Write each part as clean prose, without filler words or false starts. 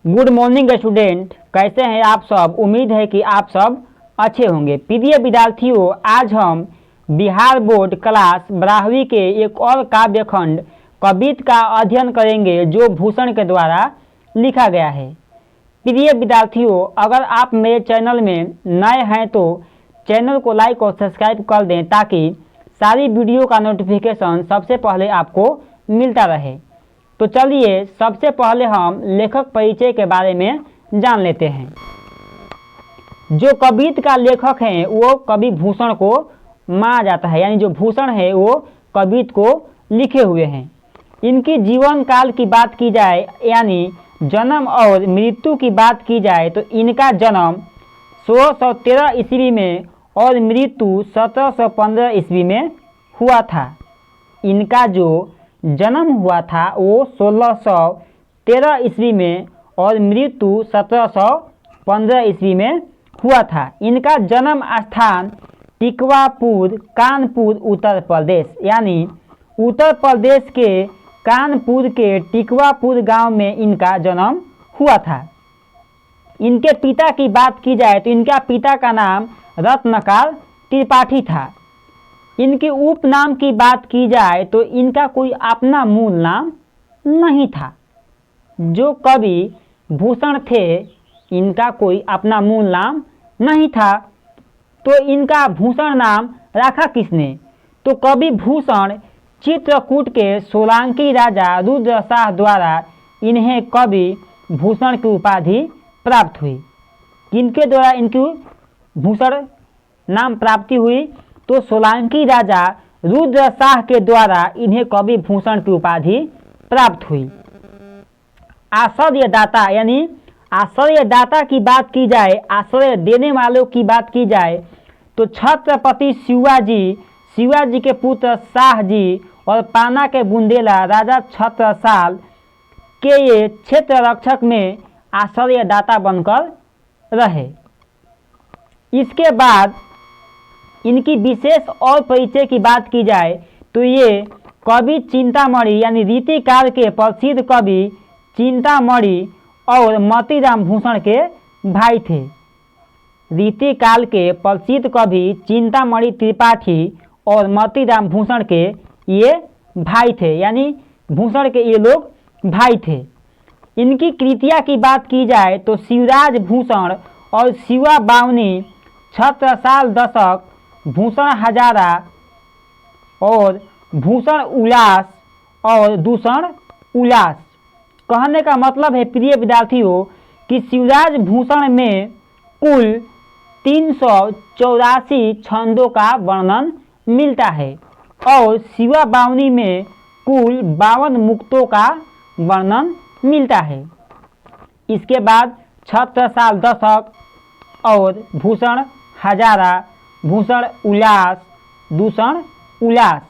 Good morning student, कैसे हैं आप सब। उम्मीद है कि आप सब अच्छे होंगे। प्रिय विद्यार्थियों, आज हम बिहार बोर्ड क्लास 12वीं के एक और काव्य खंड कवित का अध्ययन करेंगे जो भूषण के द्वारा लिखा गया है। प्रिय विद्यार्थियों, अगर आप मेरे चैनल में नए हैं तो चैनल को लाइक और सब्सक्राइब कर दें ताकि सारी वीडियो का नोटिफिकेशन सबसे पहले आपको मिलता रहे। तो चलिए सबसे पहले हम लेखक परिचय के बारे में जान लेते हैं। जो कवित का लेखक हैं वो कवि भूषण को माना जाता है, यानी जो भूषण है वो कवित को लिखे हुए हैं। इनकी जीवन काल की बात की जाए यानी जन्म और मृत्यु की बात की जाए तो इनका जन्म 1613 ईस्वी में और मृत्यु 1715 ईस्वी में हुआ था। इनका जो जन्म हुआ था वो 1613 ईस्वी में और मृत्यु 1715 ईस्वी में हुआ था। इनका जन्म स्थान टिकवापुर, कानपुर, उत्तर प्रदेश, यानी उत्तर प्रदेश के कानपुर के टिकवापुर गांव में इनका जन्म हुआ था। इनके पिता की बात की जाए तो इनका पिता का नाम रत्नकाल त्रिपाठी था। इनके उपनाम की बात की जाए तो इनका कोई अपना मूल नाम नहीं था। जो कवि भूषण थे इनका कोई अपना मूल नाम नहीं था, तो इनका भूषण नाम रखा किसने? तो कवि भूषण चित्रकूट के सोलंकी राजा रुद्र शाह द्वारा इन्हें कवि भूषण की उपाधि प्राप्त हुई। किनके द्वारा इनकी भूषण नाम प्राप्ति हुई? तो सोलंकी राजा रुद्र शाह के द्वारा इन्हें कवि भूषण की उपाधि प्राप्त हुई। आश्रयदाता यानी आश्रयदाता की बात की जाए, आश्रय देने वालों की बात की जाए तो छत्रपति शिवाजी के पुत्र शाह जी और पाना के बुंदेला राजा छत्रसाल के ये क्षेत्र रक्षक में आश्रयदाता बनकर रहे। इसके बाद इनकी विशेष और परिचय की बात की जाए तो ये कवि चिंतामणि यानी रीतिकाल के प्रसिद्ध कवि चिंतामणि और मोतीराम भूषण के भाई थे। रीतिकाल के प्रसिद्ध कवि चिंतामणि त्रिपाठी और मोतीराम भूषण के ये भाई थे, यानी भूषण के ये लोग भाई थे। इनकी कृतियाँ की बात की जाए तो शिवराज भूषण और शिवा बावनी, छत्रसाल दशक, भूषण हजारा और भूषण उल्लास और दूषण उल्लास। कहने का मतलब है प्रिय विद्यार्थियों कि शिवराज भूषण में कुल 384 छंदों का वर्णन मिलता है और शिवा बावनी में कुल 52 मुक्तों का वर्णन मिलता है। इसके बाद छत्रसाल दशक और भूषण हजारा, भूषण उल्लास, दूषण उल्लास।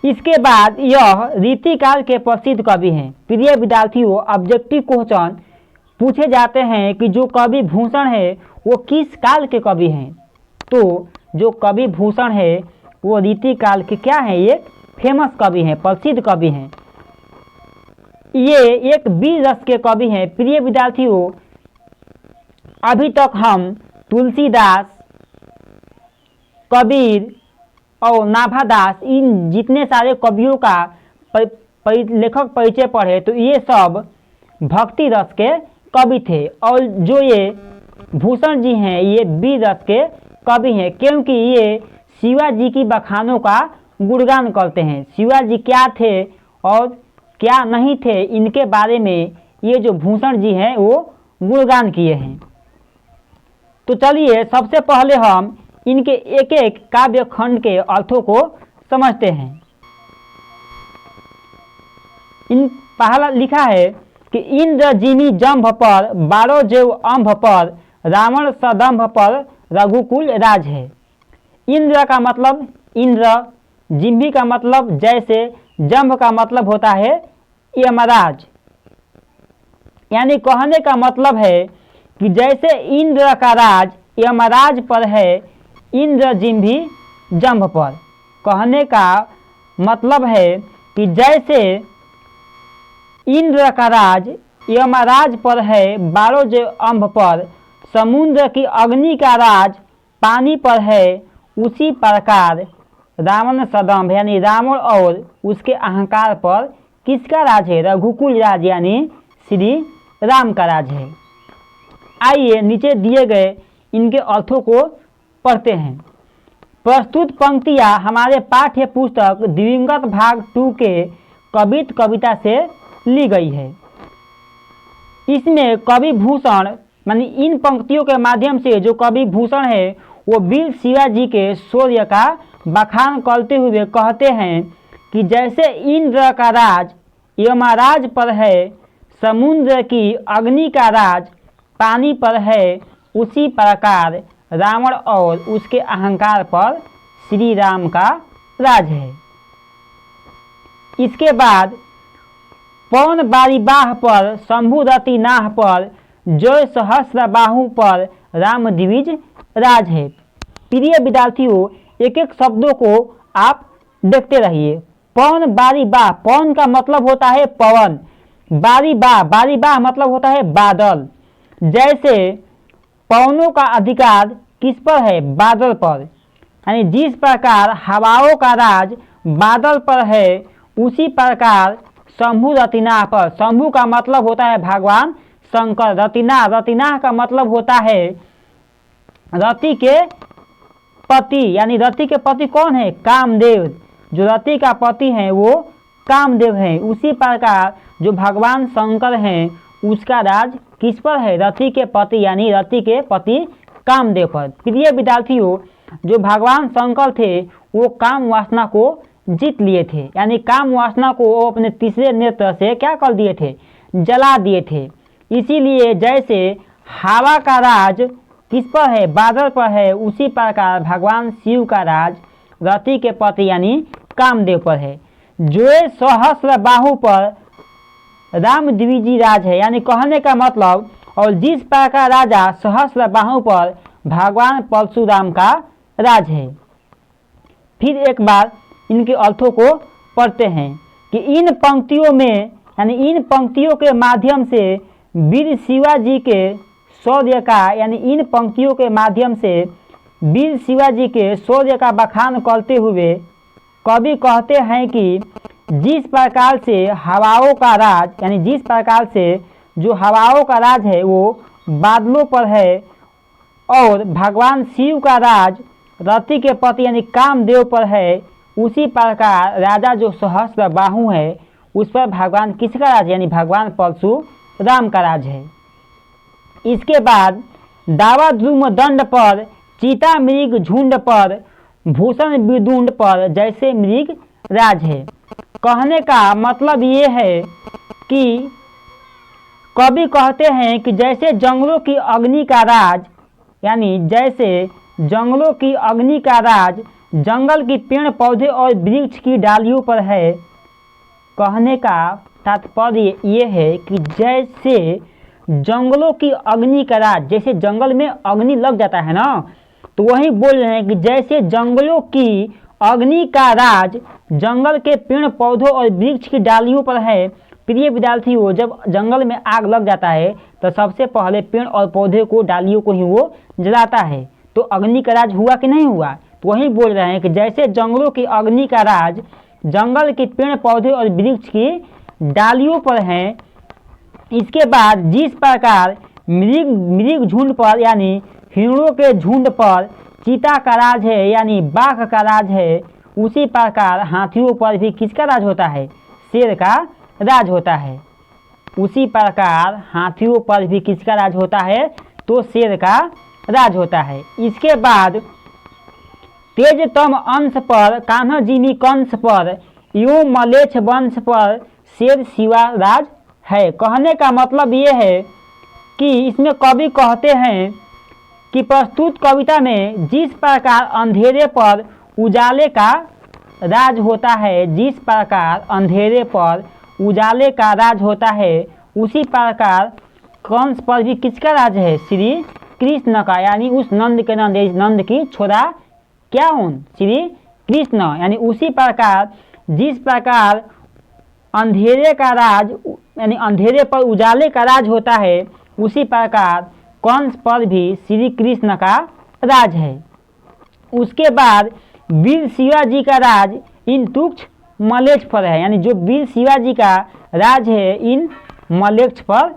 इसके बाद यह रीतिकाल के प्रसिद्ध कवि हैं। प्रिय विद्यार्थियों, ऑब्जेक्टिव क्वेश्चन पूछे जाते हैं कि जो कवि भूषण है वो किस काल के कवि हैं। तो जो कवि भूषण है वो रीतिकाल के क्या है, एक फेमस कवि हैं, प्रसिद्ध कवि हैं। ये एक वीर रस के कवि हैं। प्रिय विद्यार्थियों, अभी तक हम तुलसीदास, कबीर और नाभादास, इन जितने सारे कवियों का लेखक परिचय पढ़े तो ये सब भक्ति रस के कवि थे। और जो ये भूषण जी हैं ये वीर रस के कवि हैं, क्योंकि ये शिवाजी की बखानों का गुणगान करते हैं। शिवाजी क्या थे और क्या नहीं थे इनके बारे में ये जो भूषण जी हैं वो गुणगान किए हैं। तो चलिए सबसे पहले हम इनके एक एक काव्य खंड के अर्थों को समझते हैं। इन पहला लिखा है कि इंद्र जिमी जंभ पर, 12 जेव अंभ पर, रावण सदंभ पर रघुकुल राज है। इंद्र का मतलब इंद्र, जिम्भी का मतलब जैसे, जंभ का मतलब होता है यमराज। यानी कहने का मतलब है कि जैसे इंद्र का राज यमराज पर है, इंद्र जिम्भी जंभ पर। कहने का मतलब है कि जैसे इंद्र का राज यमराज पर है 12 जो अम्भ पर, समुद्र की अग्नि का राज पानी पर है, उसी प्रकार रावण सदम्भ यानी रावण और उसके अहंकार पर किसका राज है? रघुकुल राज यानी श्री राम का राज है। आइए नीचे दिए गए इनके अर्थों को पढ़ते हैं। प्रस्तुत पंक्तियाँ हमारे पाठ्य पुस्तक दिवंगत भाग 2 के कवित कविता से ली गई है। इसमें कवि भूषण मानी इन पंक्तियों के माध्यम से जो कवि भूषण है वो वीर शिवाजी के शौर्य का बखान करते हुए कहते हैं कि जैसे इंद्र का राज यमराज पर है, समुद्र की अग्नि का राज पानी पर है, उसी प्रकार रावण और उसके अहंकार पर श्री राम का राज है। इसके बाद पवन बारीबाह पर, शंभु रति नाह पर, जय सहस्र बाहु पर राम द्विज राज है। प्रिय विद्यार्थियों, एक एक शब्दों को आप देखते रहिए। पवन बारीबाह, पवन का मतलब होता है पवन, बारीबाह, बारीबाह मतलब होता है बादल। जैसे पवनों का अधिकार किस पर है? बादल पर। यानी जिस प्रकार हवाओं का राज बादल पर है, उसी प्रकार शंभु रतिनाह पर, शंभु का मतलब होता है भगवान शंकर, रतिनाह, रतिनाह का मतलब होता है रति के पति, यानी रति के पति कौन है? कामदेव। जो रति का पति है वो कामदेव है। उसी प्रकार जो भगवान शंकर हैं उसका राज किस पर है? रति के पति यानी रति के पति कामदेव पर। प्रिय विद्यार्थियों, जो भगवान शंकर थे वो काम वासना को जीत लिए थे, यानी काम वासना को वो अपने तीसरे नेत्र से क्या कर दिए थे? जला दिए थे। इसीलिए जैसे हवा का राज किस पर है? बादल पर है, उसी प्रकार भगवान शिव का राज रति के पति यानी कामदेव पर है। जो सहस्र बाहु पर राम द्विजी राज है, यानी कहने का मतलब, और जिस प्रकार राजा सहस्र बाहु पर भगवान परशुराम का राज है। फिर एक बार इनके अर्थों को पढ़ते हैं कि इन पंक्तियों में यानी इन पंक्तियों के माध्यम से वीर शिवाजी के शौर्य का, यानी इन पंक्तियों के माध्यम से वीर शिवाजी के शौर्य का बखान करते हुए कवि कहते हैं कि जिस प्रकार से हवाओं का राज, यानी जिस प्रकार से जो हवाओं का राज है वो बादलों पर है, और भगवान शिव का राज रति के पति यानी कामदेव पर है, उसी प्रकार राजा जो सहस्र बाहु है उस पर भगवान किसका राज यानी भगवान परशुराम का राज है। इसके बाद दावा द्रुम दंड पर, चीता मृग झुंड पर, भूषण विदुंड पर जैसे मृग राज है। कहने का मतलब ये है कि कवि कहते हैं कि जैसे जंगलों की अग्नि का राज, यानी जैसे जंगलों की अग्नि का राज जंगल की पेड़ पौधे और वृक्ष की डालियों पर है। कहने का तात्पर्य ये है कि जैसे जंगलों की अग्नि का राज, जैसे जंगल में अग्नि लग जाता है ना, तो वही बोल रहे हैं कि जैसे जंगलों की अग्नि का राज जंगल के पेड़ पौधों और वृक्ष की डालियों पर है। प्रिय विद्यार्थियों, जब जंगल में आग लग जाता है तो सबसे पहले पेड़ और पौधे को, डालियों को ही वो जलाता है, तो अग्नि का राज हुआ कि नहीं हुआ? तो वही बोल रहे हैं कि जैसे जंगलों की अग्नि का राज जंगल के पेड़ पौधे और वृक्ष की डालियों पर है। इसके बाद जिस प्रकार मृग झुंड पर यानी हिरणों के झुंड पर चीता का राज है यानी बाघ का राज है, उसी प्रकार हाथियों पर भी किसका राज होता है? शेर का राज होता है। उसी प्रकार हाथियों पर भी किसका राज होता है? तो शेर का राज होता है। इसके बाद तेजतम अंश पर, कान्हा जिमी कंस पर, यो मलेच्छ वंश पर शेर शिवा राज है। कहने का मतलब ये है कि इसमें कवि कहते हैं कि प्रस्तुत कविता में जिस प्रकार अंधेरे पर उजाले का राज होता है, जिस प्रकार अंधेरे पर उजाले का राज होता है, उसी प्रकार कंस पर भी किसका राज है? श्री कृष्ण का, यानी उस नंद के नंद की छोरा क्या हूँ? श्री कृष्ण। यानी उसी प्रकार जिस प्रकार अंधेरे का राज यानी अंधेरे पर उजाले का राज होता है, उसी प्रकार कंस पर भी श्री कृष्ण का राज है। उसके बाद वीर शिवाजी का राज इन तुक्ष मलेच्छ पर है, यानी जो वीर शिवाजी का राज है इन मलेच्छ पर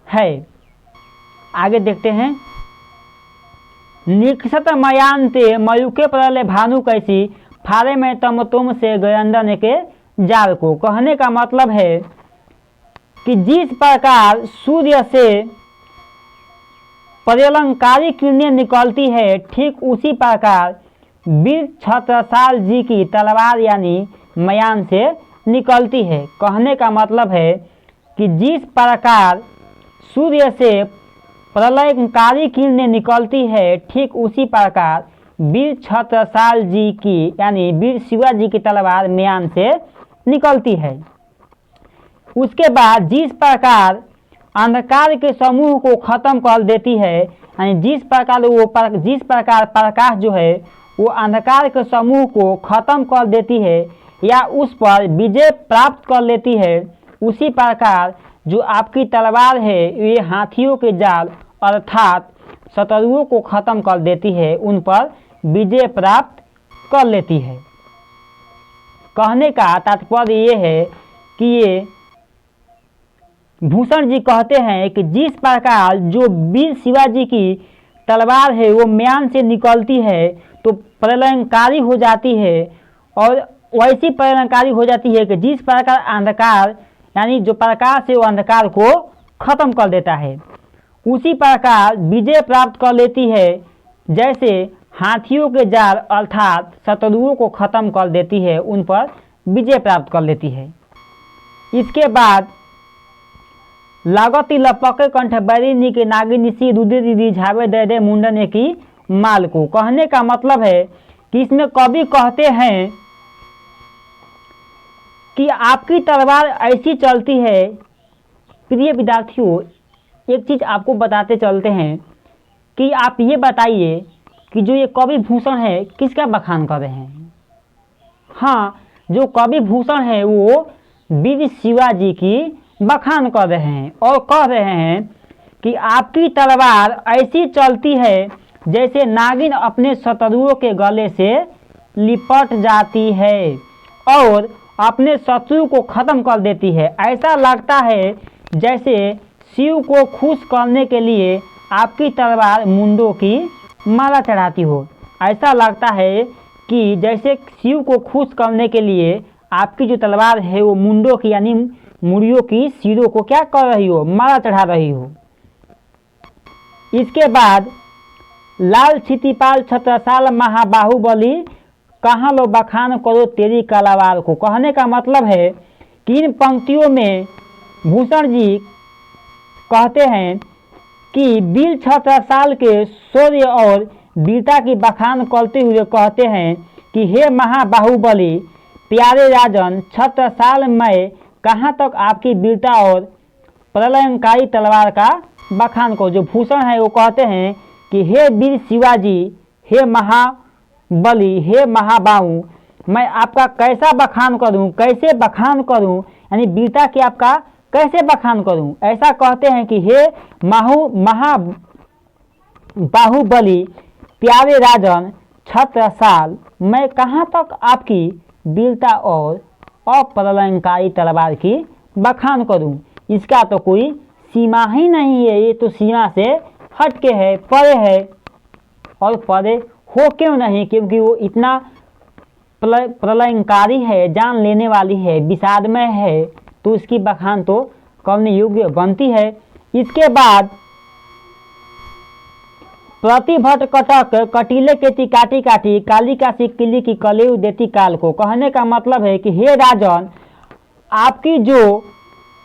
है। आगे देखते हैं। निक्षत मयांते मयुके प्रलय भानु कैसी, फारे में तम तुम से गयंदन के जाल को। कहने का मतलब है कि जिस प्रकार सूर्य से प्रलयंकारी किरणें निकलती है, ठीक उसी प्रकार वीर छत्रसाल जी की तलवार यानी मयान से निकलती है। कहने का मतलब है कि जिस प्रकार सूर्य से प्रलयंकारी किरणें निकलती है, ठीक उसी प्रकार वीर छत्रसाल जी की यानी वीर शिवाजी की तलवार म्यान से निकलती है। उसके बाद जिस प्रकार अंधकार के समूह को खत्म कर देती है, यानी जिस प्रकार प्रकाश जो है वो अंधकार के समूह को खत्म कर देती है या उस पर विजय प्राप्त कर लेती है, उसी प्रकार जो आपकी तलवार है ये हाथियों के जाल अर्थात शत्रुओं को खत्म कर देती है, उन पर विजय प्राप्त कर लेती है। कहने का तात्पर्य ये है कि ये भूषण जी कहते हैं कि जिस प्रकार जो वीर शिवाजी की तलवार है वो म्यान से निकलती है तो प्रलयंकारी हो जाती है, और वैसी प्रलयंकारी हो जाती है कि जिस प्रकार अंधकार यानी जो प्रकाश है वो अंधकार को खत्म कर देता है, उसी प्रकार विजय प्राप्त कर लेती है, जैसे हाथियों के जाल अर्थात शत्रुओं को खत्म कर देती है, उन पर विजय प्राप्त कर लेती है। इसके बाद लागती लपके कंठ बैरिनी के नागिनी सी रुद्र दीदी झावे दे दे मुंडने की माल को। कहने का मतलब है कि इसमें कवि कहते हैं कि आपकी तलवार ऐसी चलती है। प्रिय विद्यार्थियों, एक चीज़ आपको बताते चलते हैं कि आप ये बताइए कि जो ये कवि भूषण है किसका बखान कर रहे हैं। हाँ, जो कवि भूषण है वो वीर शिवाजी की बखान कर रहे हैं और कह रहे हैं कि आपकी तलवार ऐसी चलती है जैसे नागिन अपने शत्रुओं के गले से लिपट जाती है और अपने शत्रु को खत्म कर देती है। ऐसा लगता है जैसे शिव को खुश करने के लिए आपकी तलवार मुंडों की माला चढ़ाती हो। ऐसा लगता है कि जैसे शिव को खुश करने के लिए आपकी जो तलवार है वो मुंडों की यानी मुड़ियों की सिरों को क्या कर रही हो, माला चढ़ा रही हो। इसके बाद लाल छितिपाल छत्रसाल महाबाहुबली कहाँ लो बखान करो तेरी कलावार को। कहने का मतलब है कि इन पंक्तियों में भूषण जी कहते हैं कि वीर छत्रसाल के शौर्य और वीरता की बखान करते हुए कहते हैं कि हे महाबाहुबली प्यारे राजन छत्रसाल, मैं कहाँ तक आपकी वीरता और प्रलयंकारी तलवार का बखान को। जो भूषण है वो कहते हैं कि हे वीर शिवाजी, हे महाबली, हे महाबाहु, मैं आपका कैसा बखान करूं, कैसे बखान करूं, यानी वीरता की आपका कैसे बखान करूं। ऐसा कहते हैं कि हे महाबाहुबली प्यारे राजन छत्रसाल, मैं कहाँ तक आपकी वीरता और अप्रलयंकारी तलवार की बखान करूं। इसका तो कोई सीमा ही नहीं है, ये तो सीमा से हटके है, परे है। और परे हो क्यों नहीं, क्योंकि वो इतना प्रलयंकारी है, जान लेने वाली है, विषादमय है, तो उसकी बखान तो करने योग्य बनती है। इसके बाद प्रतिभट कटक कटीले केती काटी काटी कालिका सी किली की कलेऊ देती काल को। कहने का मतलब है कि हे राजन, आपकी जो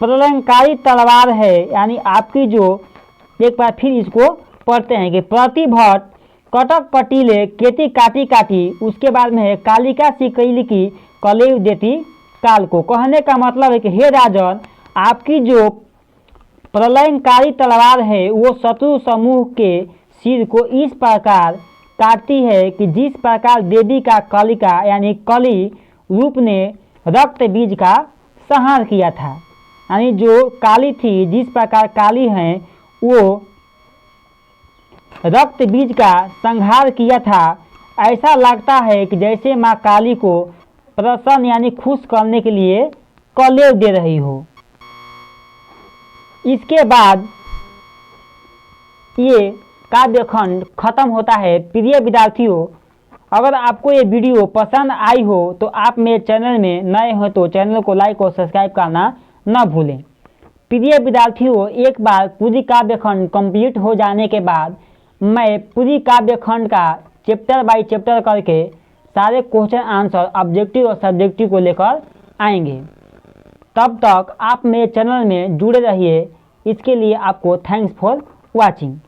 प्रलयंकारी तलवार है, यानी आपकी जो, एक बार फिर इसको पढ़ते हैं कि प्रतिभट कटक कटीले केती काटी काटी, उसके बाद में है कालिका सी किली की कलेऊ देती काल को। कहने का मतलब है कि हे राजन, आपकी जो प्रलयंकारी तलवार है वो शत्रु समूह के सिर को इस प्रकार काटती है कि जिस प्रकार देवी का कलिका यानी कली रूप ने रक्त बीज का संहार किया था। यानी जो काली थी, जिस प्रकार काली हैं वो रक्त बीज का संहार किया था। ऐसा लगता है कि जैसे माँ काली को प्रसन्न यानी खुश करने के लिए कलेव दे रही हो। इसके बाद ये काव्यखंड खत्म होता है। प्रिय विद्यार्थियों, अगर आपको ये वीडियो पसंद आई हो तो आप मेरे चैनल में नए हो तो चैनल को लाइक और सब्सक्राइब करना न भूलें। प्रिय विद्यार्थियों, एक बार पूरी काव्यखंड कंप्लीट हो जाने के बाद मैं पूरी काव्यखंड का चैप्टर बाय चैप्टर करके सारे क्वेश्चन आंसर ऑब्जेक्टिव और सब्जेक्टिव को लेकर आएंगे। तब तक आप मेरे चैनल में जुड़े रहिए। इसके लिए आपको थैंक्स फॉर वॉचिंग।